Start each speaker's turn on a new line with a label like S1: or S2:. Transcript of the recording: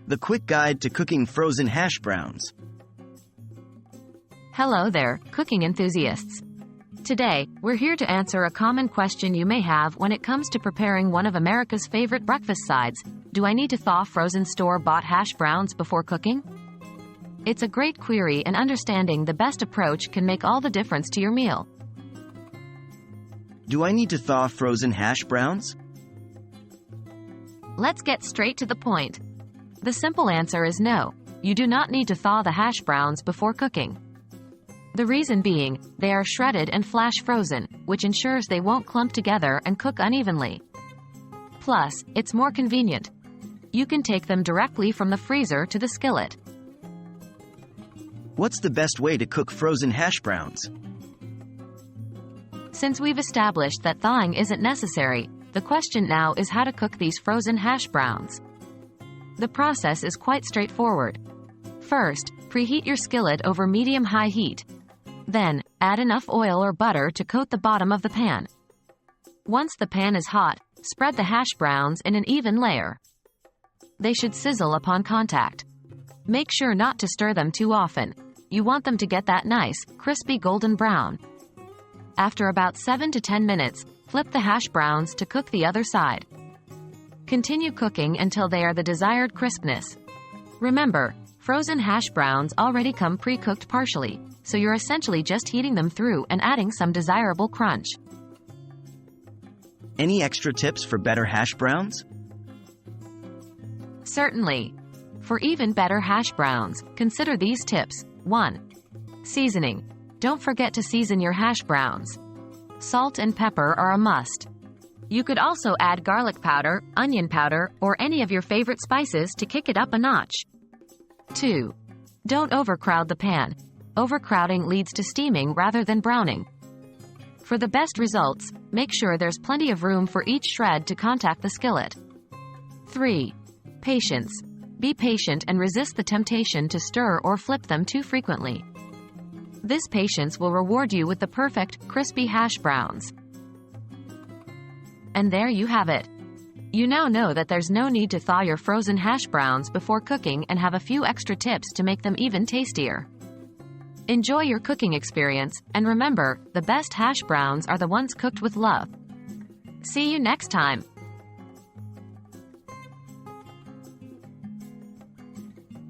S1: The quick guide to cooking frozen hash browns.
S2: Hello there, cooking enthusiasts. Today, we're here to answer a common question you may have when it comes to preparing one of America's favorite breakfast sides. Do I need to thaw frozen store-bought hash browns before cooking? It's a great query, and understanding the best approach can make all the difference to your meal.
S1: Do I need to thaw frozen hash browns?
S2: Let's get straight to the point. The simple answer is no. You do not need to thaw the hash browns before cooking. The reason being, they are shredded and flash frozen, which ensures they won't clump together and cook unevenly. Plus, it's more convenient. You can take them directly from the freezer to the skillet.
S1: What's the best way to cook frozen hash browns?
S2: Since we've established that thawing isn't necessary, the question now is how to cook these frozen hash browns. The process is quite straightforward. First, preheat your skillet over medium-high heat. Then, add enough oil or butter to coat the bottom of the pan. Once the pan is hot, spread the hash browns in an even layer. They should sizzle upon contact. Make sure not to stir them too often. You want them to get that nice, crispy golden brown. After about 7 to 10 minutes, flip the hash browns to cook the other side. Continue cooking until they are the desired crispness. Remember, frozen hash browns already come pre-cooked partially, so you're essentially just heating them through and adding some desirable crunch.
S1: Any extra tips for better hash browns?
S2: Certainly. For even better hash browns, consider these tips. 1. Seasoning. Don't forget to season your hash browns. Salt and pepper are a must. You could also add garlic powder, onion powder, or any of your favorite spices to kick it up a notch. 2. Don't overcrowd the pan. Overcrowding leads to steaming rather than browning. For the best results, make sure there's plenty of room for each shred to contact the skillet. 3. Patience. Be patient and resist the temptation to stir or flip them too frequently. This patience will reward you with the perfect, crispy hash browns. And there you have it. You now know that there's no need to thaw your frozen hash browns before cooking and have a few extra tips to make them even tastier. Enjoy your cooking experience, and remember, the best hash browns are the ones cooked with love. See you next time.